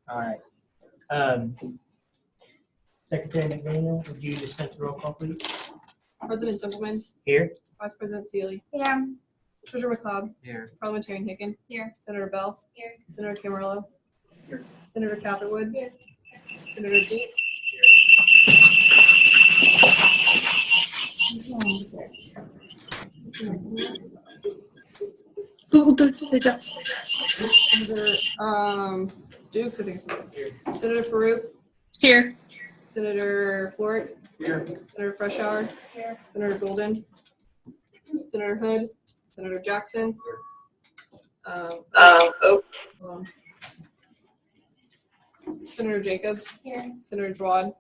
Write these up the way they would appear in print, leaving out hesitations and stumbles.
All right. Secretary McDaniel, would you dispense the roll call, please? President Gentleman, Here. Vice President Seeley, Here. Treasurer McLeod, Here. Parliamentarian Hicken, Here. Senator Bell, Here. Senator Camarillo, Here. Senator Catherwood, Here. Senator Jinks, Senator Dukes, I think it's here. Senator Farouk, Here. Senator Floric, Here. Senator Freshour, Here. Senator Golden, Senator Hood, Senator Jackson. Hold on. Senator Jacobs, Here. Senator Drawad,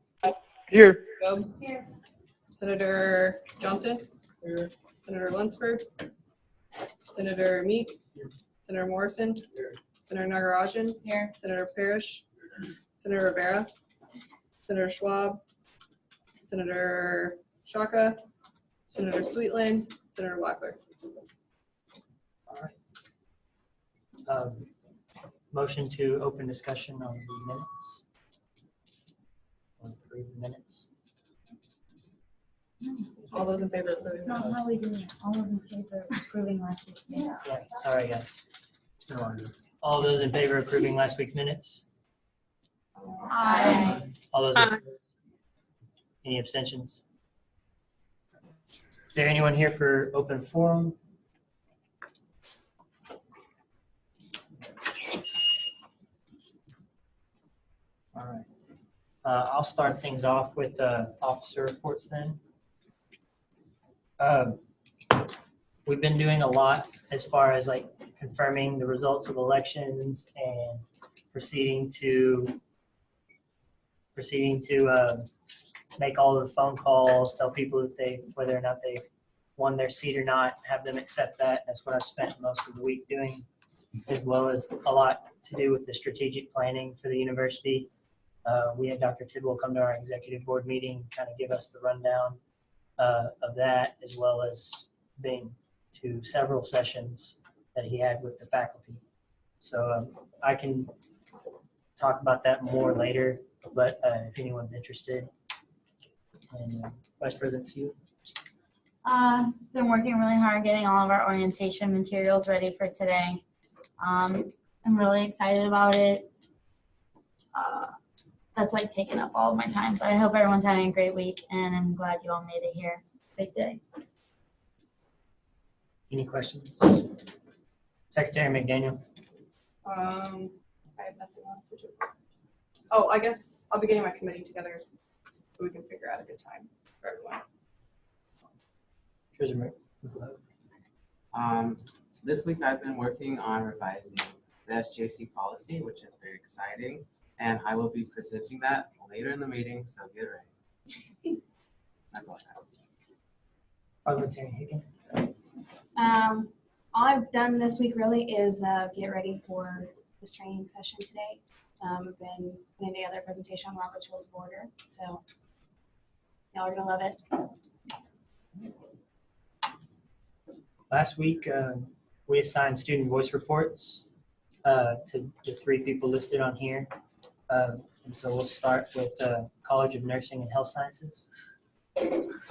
Here. Gubb, Here. Senator Johnson, Senator Lunsford, Senator Meek, Senator Morrison, Senator Nagarajan, Here. Senator Parrish, Senator Rivera, Senator Schwab, Senator Shaka, Senator Sweetland, Senator Wackler. All right. Motion to open discussion on the minutes. Approve the minutes. All those in favor of approving It's the not minutes? how we do it. All those in favor of approving last week's minutes. Yeah, sorry, guys. It's been a long day. All those in favor of approving last week's minutes? Aye. All those opposed? Any abstentions? Is there anyone here for open forum? All right. I'll start things off with officer reports then. We've been doing a lot as far as like confirming the results of elections and proceeding to make all of the phone calls, tell people that whether or not they won their seat or not, have them accept that. That's what I spent most of the week doing, as well as a lot to do with the strategic planning for the university. We had Dr. Tidwell come to our executive board meeting, kind of give us the rundown of that, as well as being to several sessions that he had with the faculty. So I can talk about that more later, but if anyone's interested. And Vice President Seeley. Been working really hard getting all of our orientation materials ready for today. I'm really excited about it. That's like taking up all of my time, but I hope everyone's having a great week and I'm glad you all made it here. Big day. Any questions? Secretary McDaniel. I have nothing else to do. Oh, I guess I'll be getting my committee together so we can figure out a good time for everyone. Treasurer McLeod. This week I've been working on revising the SJC policy, which is very exciting, and I will be presenting that later in the meeting, so get ready. That's all I have. Parliamentarian Hicken. All I've done this week really is get ready for this training session today. I've been putting together a presentation on Robert's Rules of Order, so y'all are gonna love it. Last week, we assigned student voice reports to the 3 people listed on here. And so we'll start with College of Nursing and Health Sciences.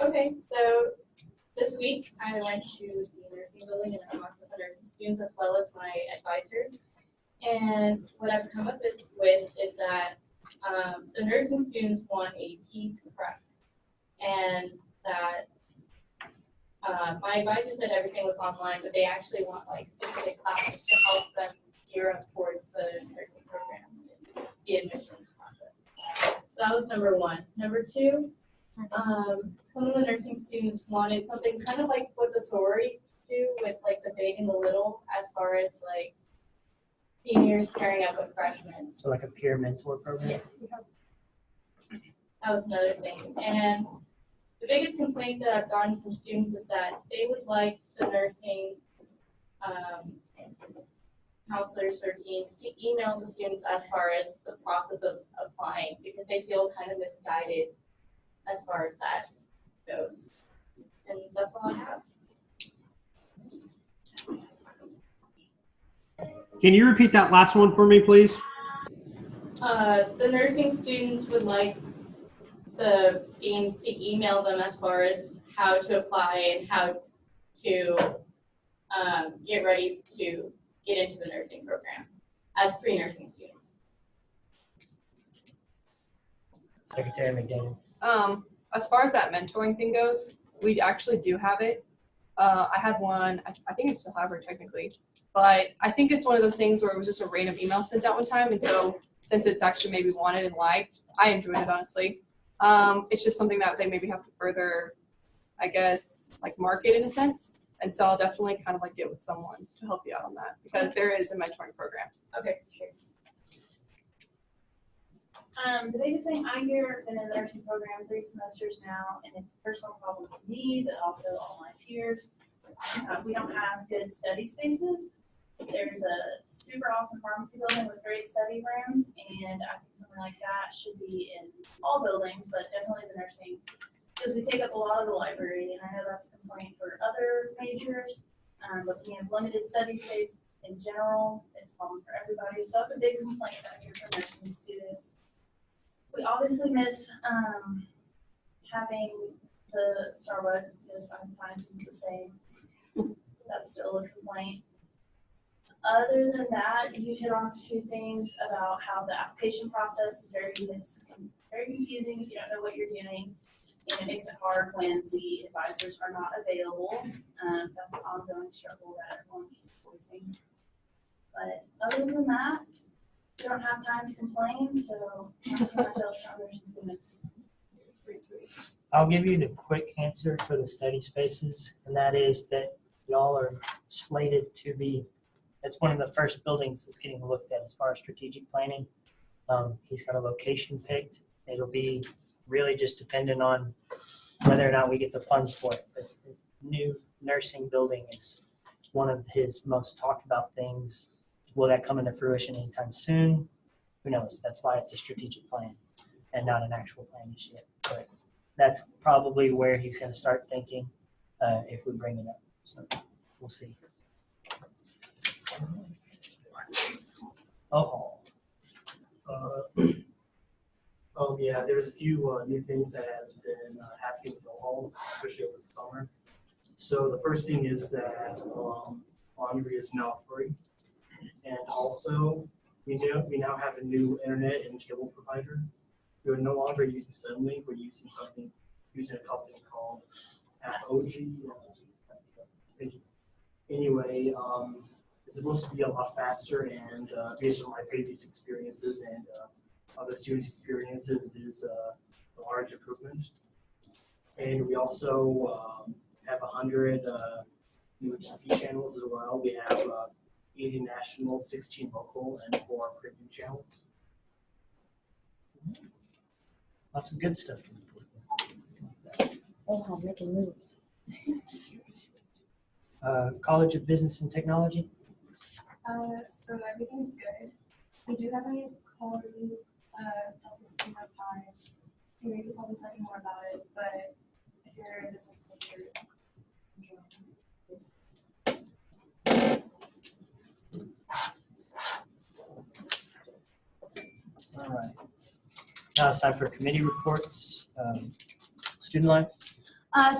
Okay, so this week I went to the nursing building and I talked with the nursing students as well as my advisor. And what I've come up with is that the nursing students want a piece prep, and that my advisor said everything was online, but they actually want like specific classes to help them gear up towards the nursing program, the admissions process. So that was number 1. Number 2, some of the nursing students wanted something kind of like what the sororities do with like the big and the little, as far as like seniors pairing up with freshmen. So like a peer mentor program. Yes. That was another thing. And the biggest complaint that I've gotten from students is that they would like the nursing counselors or deans to email the students as far as the process of applying, because they feel kind of misguided as far as that goes. And that's all I have. Can you repeat that last one for me, please? The nursing students would like the deans to email them as far as how to apply and how to get ready to get into the nursing program as pre-nursing students. Secretary McDaniel. As far as that mentoring thing goes, we actually do have it. I had one, I think I still have her technically, but I think it's one of those things where it was just a random email sent out one time, and so since it's actually maybe wanted and liked, I enjoyed it honestly. It's just something that they maybe have to further, I guess, like market in a sense, and so I'll definitely kind of like get with someone to help you out on that because there is a mentoring program. Okay, sure. The biggest thing I hear in the nursing program 3 semesters now, and it's a personal problem to me, but also all my peers, we don't have good study spaces. There's a super awesome pharmacy building with great study rooms, and I think something like that should be in all buildings, but definitely the nursing, because we take up a lot of the library, and I know that's a complaint for other majors, but we have limited study space in general. It's a problem for everybody, so that's a big complaint I hear from nursing students. We obviously miss having the Starbucks because science isn't the same. That's still a complaint. Other than that, you hit on a few things about how the application process is very confusing if you don't know what you're doing, and it makes it hard when the advisors are not available. That's an ongoing struggle that everyone keeps voicing. But other than that, we don't have time to complain, so not too much else on nursing students. I'll give you the quick answer for the study spaces, and that is that y'all are slated to be, it's one of the first buildings that's getting looked at as far as strategic planning. He's got a location picked. It'll be really just dependent on whether or not we get the funds for it. But the new nursing building is one of his most talked about things. Will that come into fruition anytime soon? Who knows? That's why it's a strategic plan and not an actual plan just yet. But that's probably where he's going to start thinking if we bring it up. So we'll see. Oh, yeah, there's a few new things that has been happening with the hall, especially over the summer. So the first thing is that laundry is now free. And also, we now have a new internet and cable provider. We're no longer using Suddenlink. We're using a company called OG. Anyway, it's supposed to be a lot faster, and based on my previous experiences and other students' experiences, it is a large improvement. And we also have 100 new TV channels as well. We have 80 national, 16 local, and 4 premium channels. lots of good stuff. Oh, making moves. College of Business and Technology. So everything's good. We do have a call Delta Sigma Pi. We could probably tell you more about it, but if you're a business teacher, All right. Now it's time for committee reports. Student life.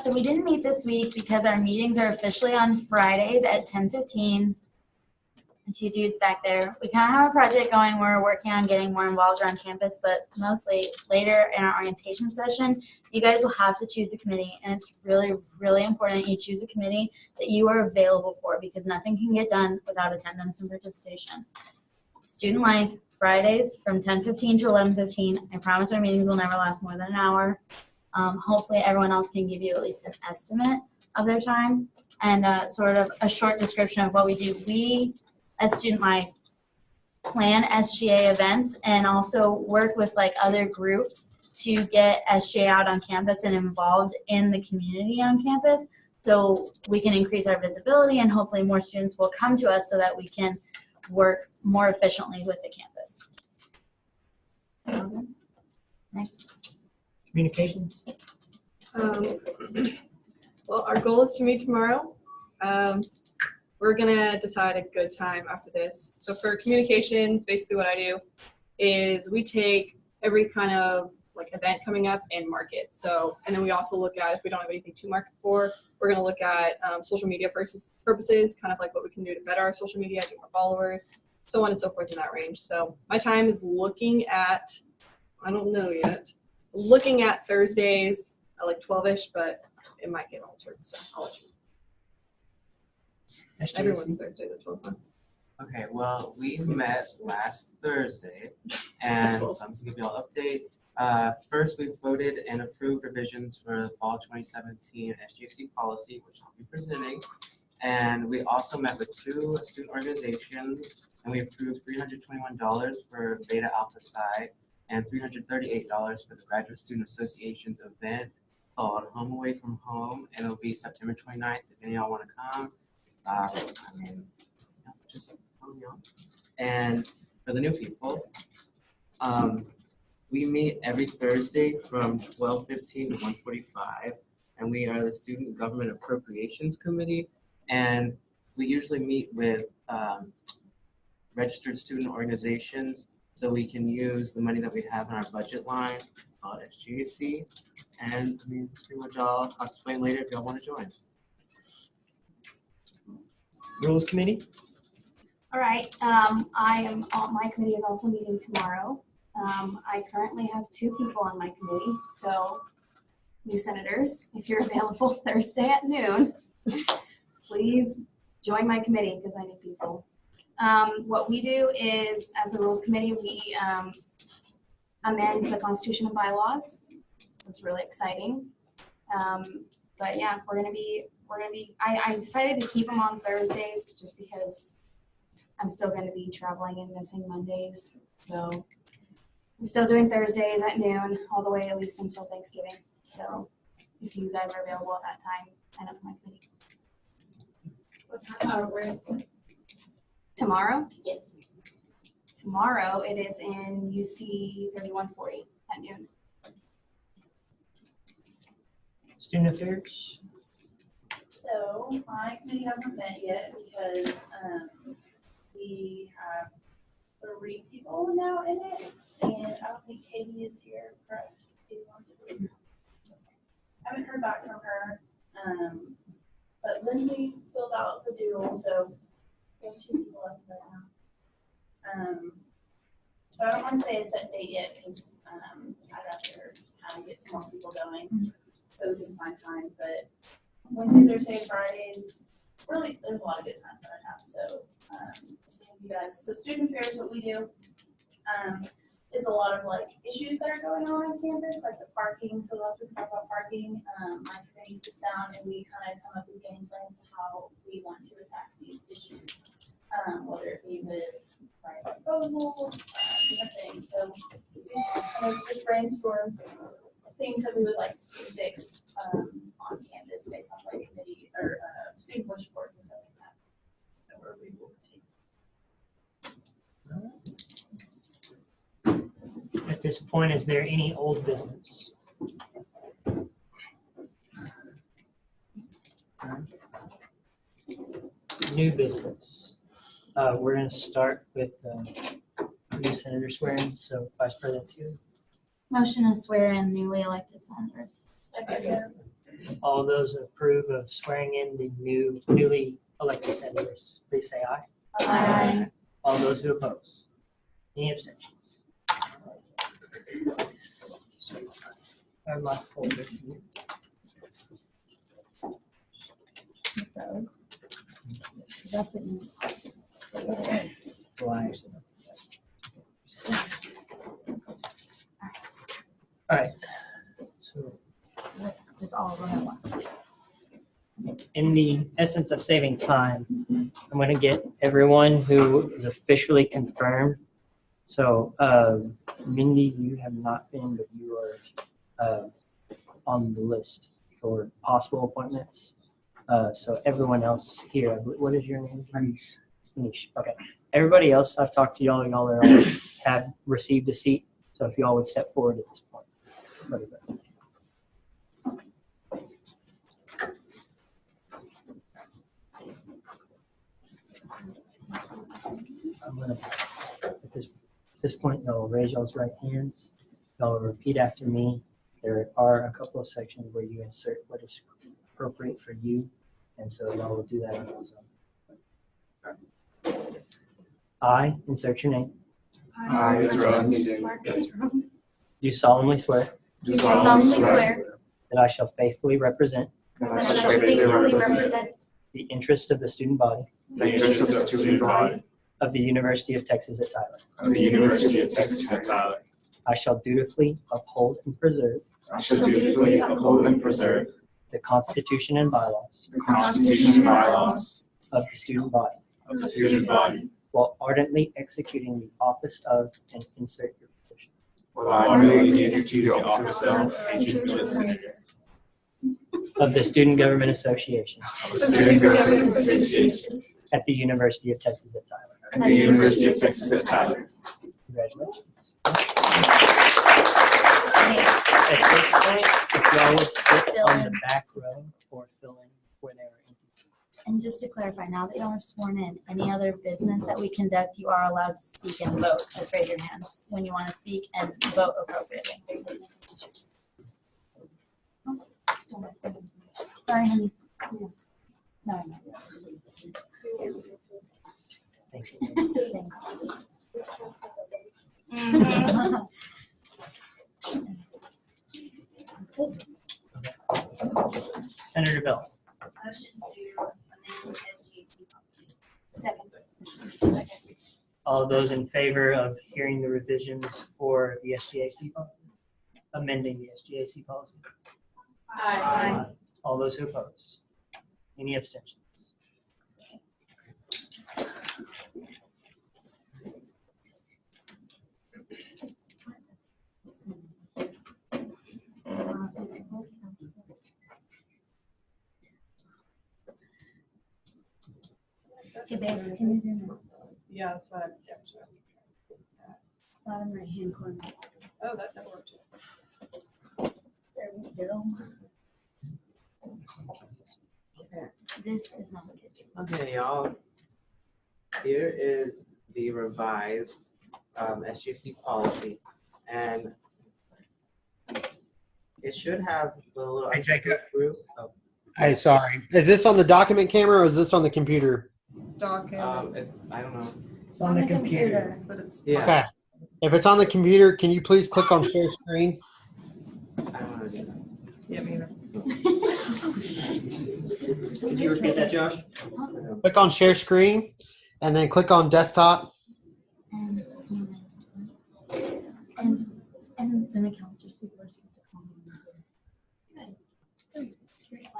So we didn't meet this week because our meetings are officially on Fridays at 10:15. And 2 dudes back there. We kind of have a project going where we're working on getting more involved around campus, but mostly later in our orientation session, you guys will have to choose a committee. And it's really, really important you choose a committee that you are available for because nothing can get done without attendance and participation. Student life, Fridays from 10:15 to 11:15. I promise our meetings will never last more than an hour. Hopefully everyone else can give you at least an estimate of their time and sort of a short description of what we do. We, as Student Life, plan SGA events and also work with like other groups to get SGA out on campus and involved in the community on campus so we can increase our visibility and hopefully more students will come to us so that we can work more efficiently with the campus. Next. Communications. Well, our goal is to meet tomorrow. We're gonna decide a good time after this. So for communications, basically what I do is we take every kind of like event coming up and mark it. So, and then we also look at, if we don't have anything to market for, we're going to look at social media purposes, kind of like what we can do to better our social media, get more followers, so on and so forth in that range. So my time is looking at, I don't know yet, looking at Thursdays at like 12-ish, but it might get altered, so I'll let you know. Everyone's Thursday the 12th. Okay, well, we met last Thursday, and so I'm just gonna give you all an update. First, we voted and approved revisions for the fall 2017 SGC policy, which I'll be presenting. And we also met with 2 student organizations, and we approved $321 for Beta Alpha Psi and $338 for the Graduate Student Association's event called Home Away from Home, and it'll be September 29th. If any of y'all want to come, just come on. And for the new people, we meet every Thursday from 12:15 to 1:45, and we are the Student Government Appropriations Committee, and we usually meet with registered student organizations so we can use the money that we have in our budget line called SGAC, and I mean, that's pretty much all. I'll explain later if y'all want to join. Rules Committee? All right, my committee is also meeting tomorrow. I currently have 2 people on my committee, so new senators, if you're available Thursday at noon, please join my committee because I need people. What we do is, as the Rules Committee, we amend the Constitution and bylaws, so it's really exciting. But yeah, I decided to keep them on Thursdays just because I'm still going to be traveling and missing Mondays. So I'm still doing Thursdays at noon all the way at least until Thanksgiving. So if you guys are available at that time, sign up for my committee. What time, where is it? Tomorrow? Yes. Tomorrow it is in UC 3140 at noon. Student Affairs? So my committee hasn't met yet because we have 3 people now in it, and I don't think Katie is here, correct? Katie wants to be. I haven't heard back from her, but Lindsay filled out the doodle, so we have 2 people left right now. So I don't want to say a set date yet because I'd rather kind of get some more people going so we can find time, but Wednesday, Thursday, Fridays, really, there's a lot of good times that I have, so, thank you guys. So student affairs, what we do, is a lot of like issues that are going on campus, like the parking, so last we talk about parking, my committee sits down and we kind of come up with game plans how we want to attack these issues, whether it be with right proposals, different things, so we kind of just brainstorm things that we would like to see fixed on campus based on like committee or student voice reports and stuff like that. So we're review committee. At this point, is there any old business? New business. We're going to start with new senator swearing. So Vice President Seeley. Motion to swear in newly elected senators. All those who approve of swearing in the newly elected senators, please say aye. Aye. All those who oppose. Any abstentions? I have my folder here. That's what you. Well, I actually don't. All right. So Just all go at once. in the essence of saving time, I'm going to get everyone who is officially confirmed. So, Mindy, you have not been, but you are on the list for possible appointments. So everyone else here, what is your name? Manish. Manish. Okay. Everybody else, I've talked to y'all. Y'all are all have received a seat. So if y'all would step forward at this point. I'm gonna at this At this point, y'all will raise y'all's right hands. Y'all will repeat after me. There are a couple of sections where you insert what is appropriate for you, and so y'all will do that on your own. I, insert your name, I, Israel Anthony do solemnly swear do solemnly swear that I shall faithfully represent that I that I shall shall faithfully represent the interests of the student body the interests of the student body of the University of Texas at Tyler. of the University of Texas at Tyler. I shall dutifully uphold and preserve I shall dutifully uphold and preserve the Constitution and bylaws the Constitution and bylaws of the student body of the student body while ardently executing the office of and insert your position. while I ardently execute the office of and keep justice Of the Student Government Association of the Student Government Association at the University of Texas at Tyler. at the University of Texas at Tyler. Congratulations. At this point, if y'all would sit on the back row or fill in where they are empty. And just to clarify, now that y'all are sworn in, any other business that we conduct, you are allowed to speak and vote. Just raise your hands when you want to speak and vote appropriately. Sorry, honey. No, Thank you. no. Senator Bill. Motion to amend SGAC policy. Second. All those in favor of hearing the revisions for the SGAC policy? Amending the SGAC policy? Aye. All those who oppose? Any abstentions? Okay, babes, can you zoom in? Yeah, that's what yeah, sure. Bottom right hand corner. Oh, that worked. There we go. This is not the kitchen. Okay, y'all. Here is the revised SGC policy, and it should have the little. Hey, Jacob. Oh, Hey, sorry. Is this on the document camera or is this on the computer? Dog camera, I don't know. It's on the computer. but it's. Yeah, Okay. If it's on the computer, can you please click on share screen? I don't know. Do that. Yeah, me either. Could you repeat that, Josh? Click on share screen and then click on desktop. And then the counselors people are supposed to call me. Good.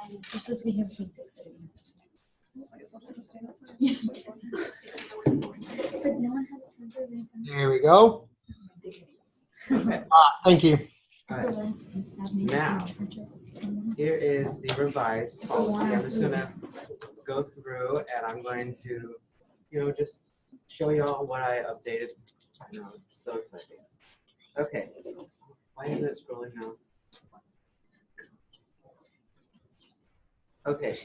You're supposed to be here between 6:30. I guess I'll just stand outside. But no one has a printer. There we go. Okay. Thank you. So Liz can stab me. Now. Here is the revised policy. I'm just gonna go through and I'm going to, just show y'all what I updated. I know, it's so exciting. Okay. Why isn't it scrolling now? Okay.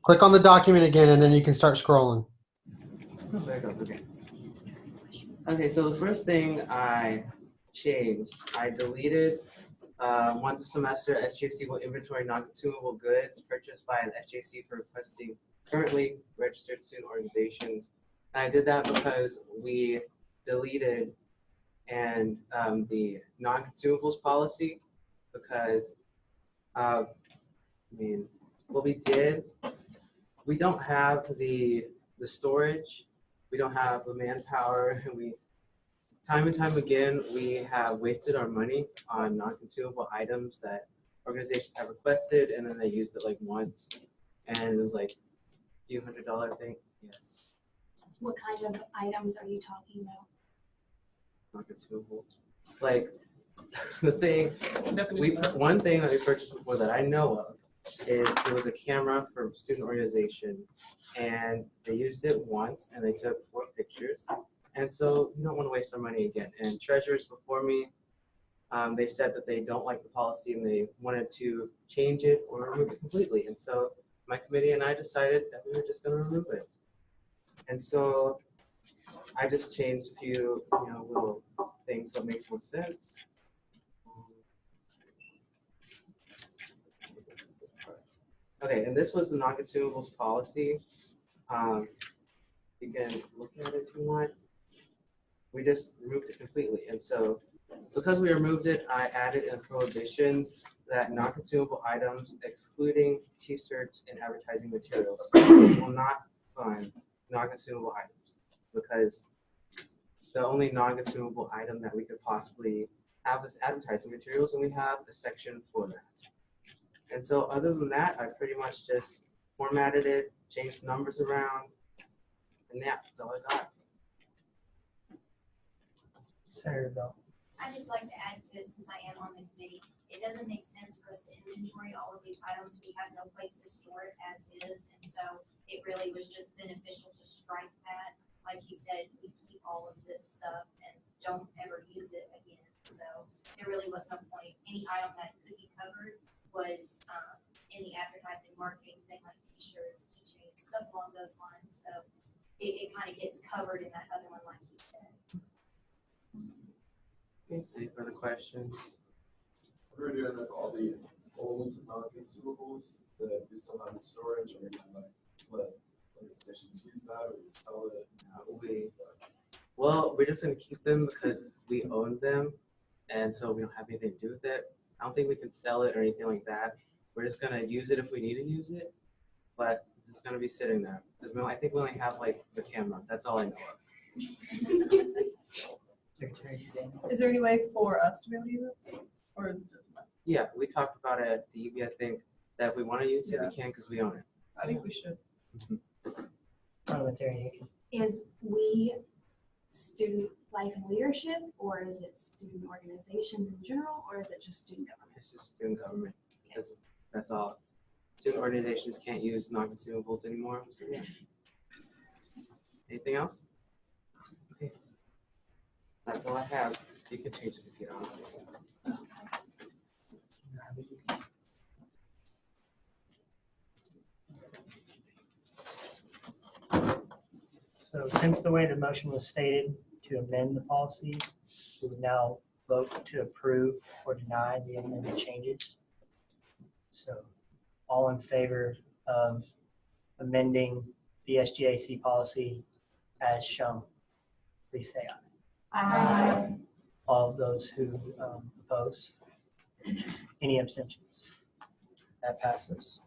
Click on the document again and then you can start scrolling. There it goes. Okay. Okay, so the first thing I changed, I deleted once a semester SGC will inventory non-consumable goods purchased by an SGC for requesting currently registered student organizations. And I did that because we deleted and the non-consumables policy because what we did, we don't have the storage, we don't have the manpower, and time and time again, we have wasted our money on non-consumable items that organizations have requested, and then they used it like once, and it was like a few $100 thing. Yes, What kind of items are you talking about? non-consumable. Like the thing, one thing that we purchased before that I know of is it was a camera for a student organization, and they used it once, and they took 4 pictures. And so you don't want to waste our money again. And treasurers before me, they said that they don't like the policy and they wanted to change it or remove it completely. And so my committee and I decided that we were just going to remove it. And so I just changed a few, little things so it makes more sense. Okay, and this was the non-consumables policy. You can look at it if you want. We just removed it completely, and so because we removed it, I added in prohibitions that non-consumable items, excluding T-shirts and advertising materials, will not fund non-consumable items, because the only non-consumable item that we could possibly have is advertising materials, and we have a section for that. And so other than that, I pretty much just formatted it, changed the numbers around, and yeah, that's all I got. Senator Bell. I'd just like to add to it, since I am on the committee, it doesn't make sense for us to inventory all of these items. We have no place to store it as is, and so it really was just beneficial to strike that. Like he said, we keep all of this stuff and don't ever use it again. So there really was no point. Any item that could be covered was in the advertising, marketing thing, like T-shirts, keychains, stuff along those lines. So it kind of gets covered in that other one, like you said. Okay, any further questions? What are we doing with all the old non-consumables that we still have in storage? Are we gonna let organizations use that, or we sell it? Well, we're just gonna keep them because we own them, and so we don't have anything to do with it. I don't think we can sell it or anything like that. We're just gonna use it if we need to use it, but it's just gonna be sitting there. I think we only have like the camera. That's all I know of. Secretary Daniel. Is there any way for us to be able to use it? Or is it just mine? Yeah, we talked about it at the EB, I think, that if we want to use it, we can because we own it. I think we should. Parliamentarian Aiken. Is we student life and leadership, or is it student organizations in general, or is it just student government? It's just student government. That's all. Student organizations can't use non-consumables anymore. So yeah. Anything else? Okay. That's all I have. You can change it if you don't. So since the way the motion was stated to amend the policy, we would now vote to approve or deny the amended changes. So all in favor of amending the SGAC policy as shown, please say aye. Aye. All of those who oppose? Any abstentions? That passes.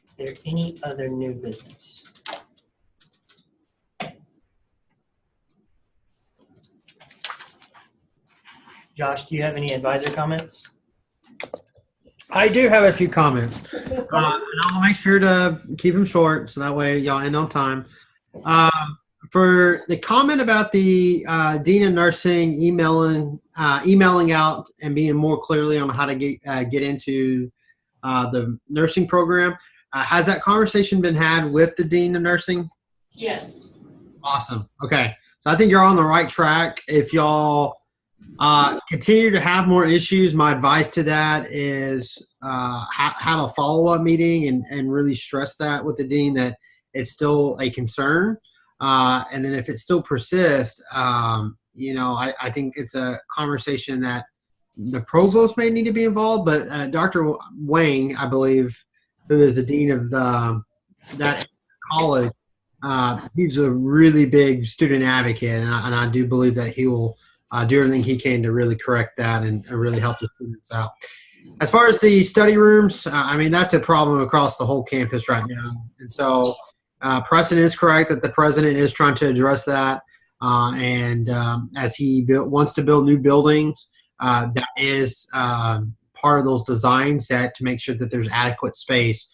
Is there any other new business? Josh, do you have any advisor comments? I do have a few comments. And I'll make sure to keep them short so that way y'all end on time. For the comment about the Dean of Nursing emailing out and being more clearly on how to get into the nursing program, has that conversation been had with the Dean of Nursing? Yes. Awesome. Okay. So I think you're on the right track. If y'all continue to have more issues, my advice to that is have a follow-up meeting and really stress that with the dean that it's still a concern. And then if it still persists, I think it's a conversation that the provost may need to be involved, but Dr. Wang, I believe, who is the dean of that college, he's a really big student advocate, and I do believe that he will do everything he can to really correct that and really help the students out. As far as the study rooms, that's a problem across the whole campus right now. And so Preston is correct that the president is trying to address that. As he wants to build new buildings, that is part of those designs to make sure that there's adequate space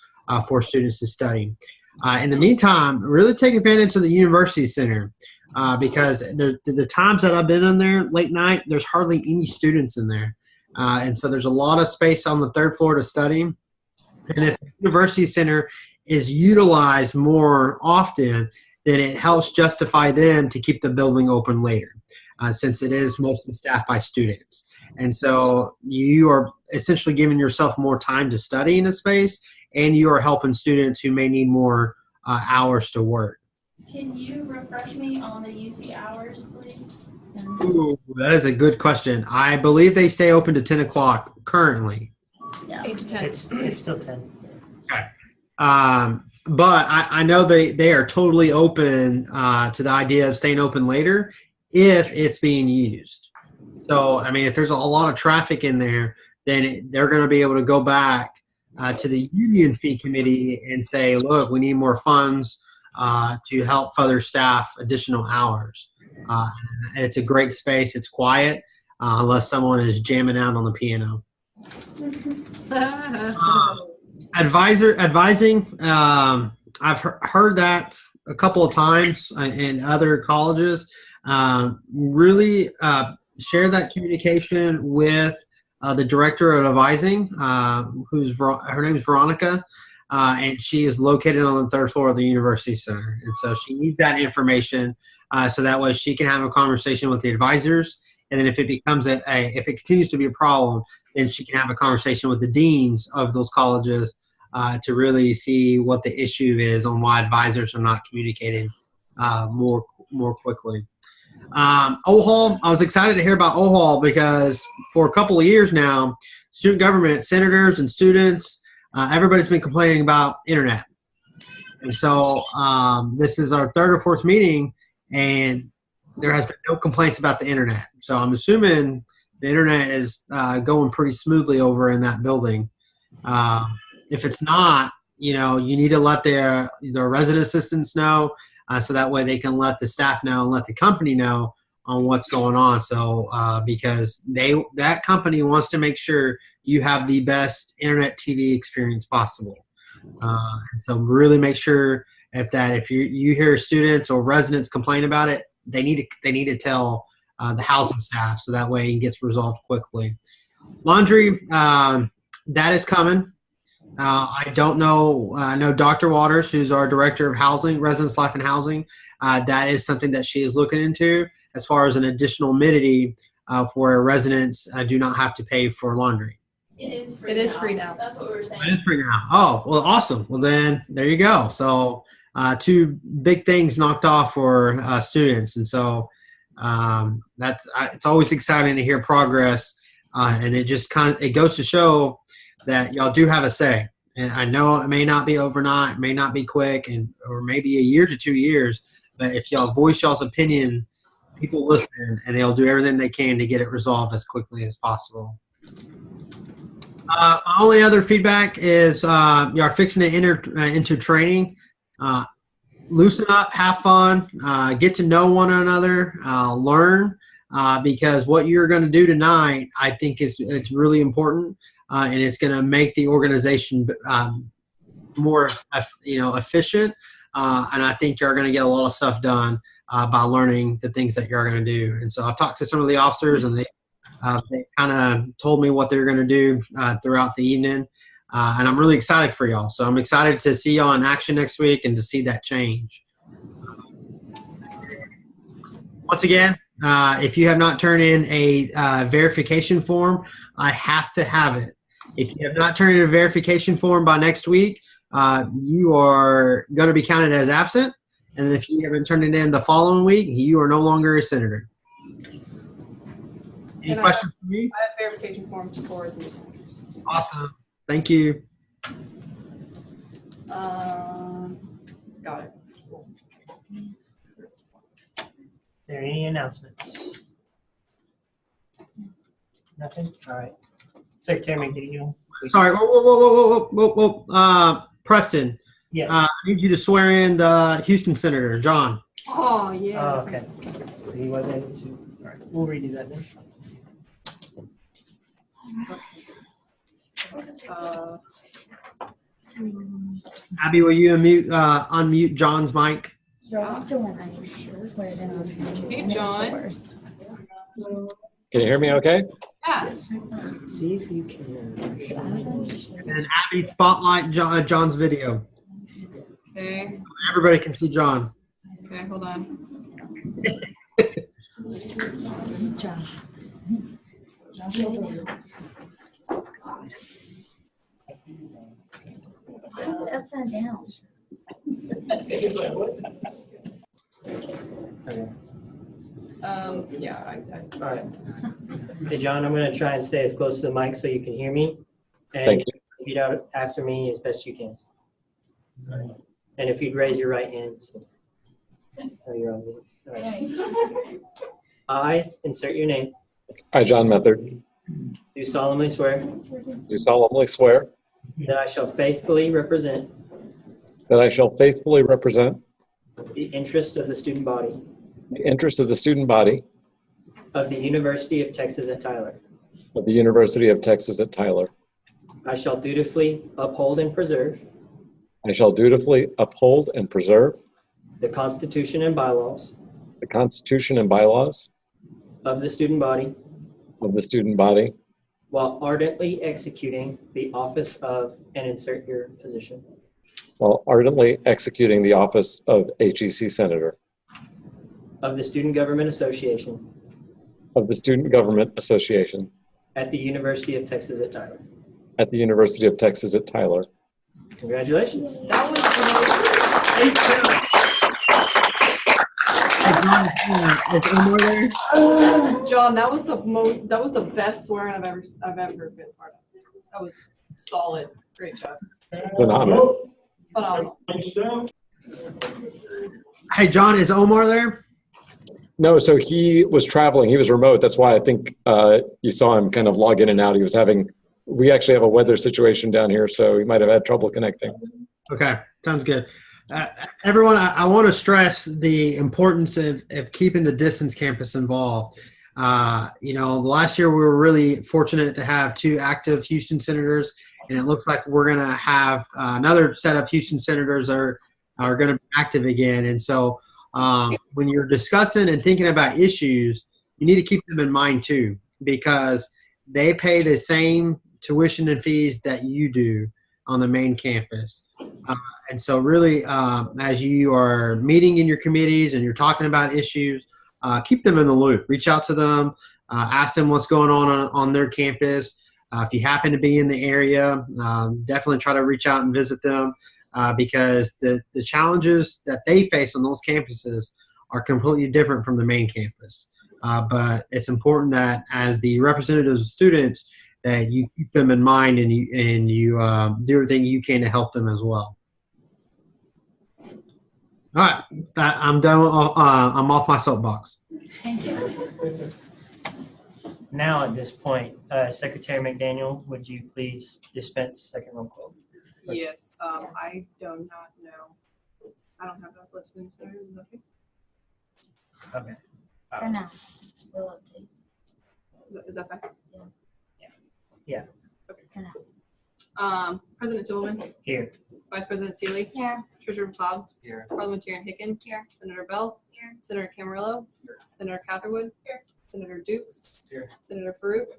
for students to study. In the meantime, really take advantage of the University Center because the times that I've been in there late night, there's hardly any students in there. And so there's a lot of space on the third floor to study. And if the University Center is utilized more often, then it helps justify them to keep the building open later, since it is mostly staffed by students. And so you are essentially giving yourself more time to study in a space, and you are helping students who may need more hours to work. Can you refresh me on the UC hours, please? Ooh, that is a good question. I believe they stay open to 10 o'clock currently. 8 to 10. It's still 10. But I know they are totally open to the idea of staying open later if it's being used. So, I mean, if there's a lot of traffic in there, then they're going to be able to go back to the union fee committee and say, look, we need more funds to help further staff additional hours. It's a great space. It's quiet unless someone is jamming out on the piano. Advising, I've heard that a couple of times in other colleges. Really share that communication with the director of advising, her name is Veronica, and she is located on the 3rd floor of the University Center. And so she needs that information so that way she can have a conversation with the advisors. And then if it becomes if it continues to be a problem, then she can have a conversation with the deans of those colleges to really see what the issue is on why advisors are not communicating more quickly. OHAL, I was excited to hear about OHAL because for a couple of years now, student government, senators and students, everybody's been complaining about internet. And so this is our 3rd or 4th meeting, and there has been no complaints about the internet. So I'm assuming the internet is going pretty smoothly over in that building. If it's not, you need to let the resident assistants know so that way they can let the staff know and let the company know on what's going on. So because that company wants to make sure you have the best internet TV experience possible. And so really make sure if you hear students or residents complain about it, they need to tell the housing staff so that way it gets resolved quickly. Laundry, that is coming. I don't know. I know Dr. Waters, who's our director of housing, residence life and housing. That is something that she is looking into as far as an additional amenity where residents do not have to pay for laundry. It is free. It is free now. That's what we were saying. It is free now. Oh, well, awesome. Well, then there you go. So 2 big things knocked off for students, and so it's always exciting to hear progress, and it goes to show that y'all do have a say. And I know it may not be overnight, it may not be quick, or maybe a year to 2 years, but if y'all voice y'all's opinion, people listen, and they'll do everything they can to get it resolved as quickly as possible. My only other feedback is you're fixing to enter into training. Loosen up, have fun, get to know one another, learn, because what you're going to do tonight, I think it's really important, and it's going to make the organization more efficient, and I think you're going to get a lot of stuff done by learning the things that you're going to do. And so I've talked to some of the officers, and they kind of told me what they're going to do throughout the evening. And I'm really excited for y'all. So I'm excited to see y'all in action next week and to see that change. Once again, if you have not turned in a verification form, I have to have it. If you have not turned in a verification form by next week, you are going to be counted as absent. And if you haven't turned it in the following week, you are no longer a senator. Any questions for me? I have verification forms for the senators. Awesome. Thank you. Got it. Are there any announcements? Nothing? All right. Secretary McDaniel. Sorry. Whoa. Preston. Yes. I need you to swear in the Houston Senator, John. Oh, yeah. Oh, okay. He wasn't able to. All right. We'll redo that then. Abby, will you unmute John's mic? Hey, John. Can you hear me okay? Yeah. See if you can. And Abby, spotlight John's video. Okay. Everybody can see John. Okay, hold on. Why is it upside down? Yeah, All right. Hey, John, I'm gonna try and stay as close to the mic so you can hear me. And Thank you. repeat out after me as best you can. And if you'd raise your right hand. So. Oh, you're on mute. All right. I, insert your name, I, John Method, do solemnly swear do solemnly swear that I shall faithfully represent that I shall faithfully represent the interest of the student body the interests of the student body of the University of Texas at Tyler. of the University of Texas at Tyler. I shall dutifully uphold and preserve I shall dutifully uphold and preserve the Constitution and bylaws the Constitution and bylaws of the student body of the student body while ardently executing the office of, and insert your position, while ardently executing the office of HEC Senator of the Student Government Association of the Student Government Association at the University of Texas at Tyler. at the University of Texas at Tyler. Congratulations. that was the most. Is Omar there? John, that was the best swearing I've ever been part of. That was solid. Great job. Phenomenal. Phenomenal. Hey, John, is Omar there? No, so he was traveling. He was remote. That's why I think you saw him kind of log in and out. We actually have a weather situation down here, so he might have had trouble connecting. Okay, sounds good. Everyone, I want to stress the importance of keeping the distance campus involved. Last year we were really fortunate to have 2 active Houston Senators, and it looks like we're going to have another set of Houston Senators are going to be active again. And so when you're discussing and thinking about issues, you need to keep them in mind too, because they pay the same tuition and fees that you do on the main campus. And so really, as you are meeting in your committees and you're talking about issues, keep them in the loop. Reach out to them, ask them what's going on their campus. If you happen to be in the area, definitely try to reach out and visit them because the challenges that they face on those campuses are completely different from the main campus. But it's important that as the representatives of students, that you keep them in mind and you do everything you can to help them as well. All right, I'm done. I'm off my soapbox. Thank you. Now at this point, Secretary McDaniel, would you please dispense second roll call? Yes. I do not know. I don't have that list of senators. Is that okay? Okay. For now, we'll update. Is that fine? Yeah. Okay. For now. President Tillman, Here. Vice President Seeley, Here. Treasurer McLeod, Here. Parliamentarian Hicken, Here. Senator Bell, Here. Senator Camarillo, Senator Catherwood, Here. Senator Dukes, Here. Senator Farouk,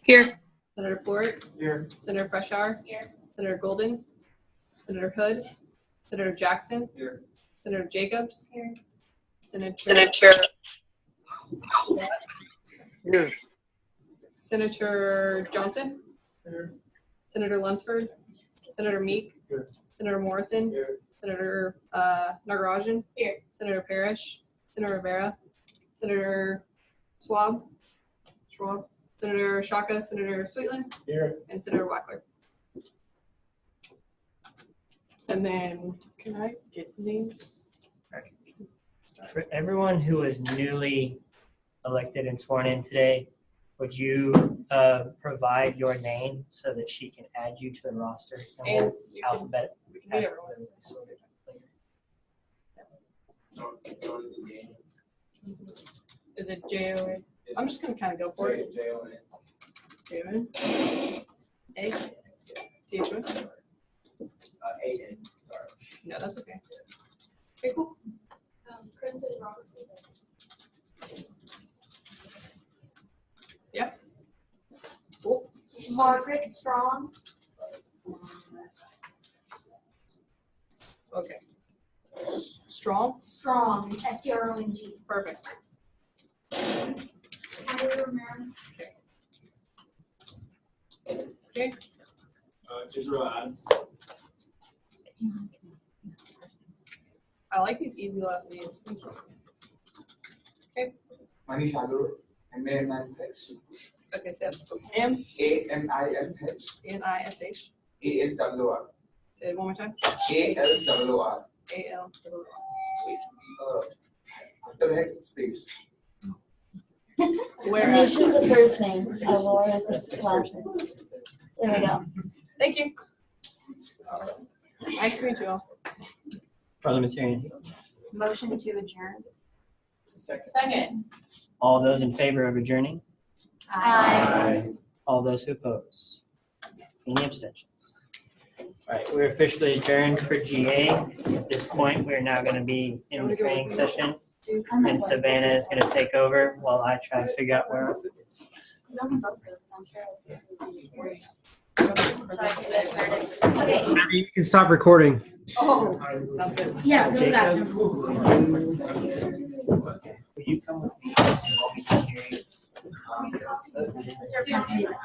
Here. Senator Floric, Here. Senator Freshour, Here. Senator Golden, Senator Hood, Senator Jackson, Here. Senator Jacobs, Here. Senator Here. Senator Johnson, Senator Lunsford, Senator Meek, Here. Senator Morrison, Here. Senator Nagarajan, Here. Senator Parrish, Senator Rivera, Senator Schwab, Senator Shaka, Senator Sweetland, Here. and Senator Wackler. And then, can I get names? For everyone who is newly elected and sworn in today, would you provide your name so that she can add you to the roster? And you can, Alphabet. we can do everyone. Is it J-O-N? I'm just gonna kind of go for it. J-O-N. A. T-H-O-N. A-N, sorry. No, that's okay. Okay, cool. Kristen Robertson. Cool. Margaret Strong. Okay. Strong? Strong. S-T-R-O-N-G. Perfect. Schneider, Mayor. Okay. Israel Adams. I like these easy last names. Thank you. Manish Agarwal, M-A-N-I-S-H, Okay, so M A-N-I-S-H, N-I-S-H. A-L-W-R, Say it one more time. A-L-W-R, A-L. Sweet. after H space. Where? Anish is the first name, Laura is the last name. There we go. Thank you. Nice to meet you all. Parliamentarian. Motion to adjourn. Second. All those in favor of adjourning? Aye. All those who oppose? Any abstentions? All right, we're officially adjourned for GA. At this point, we're now going to be in the training session, and Savannah is going to take over while I try to figure out where our food is. Okay. Abby, you can stop recording. Oh, sounds good. Yeah, go back. Will you come with me? So I'll be here. Mr. President.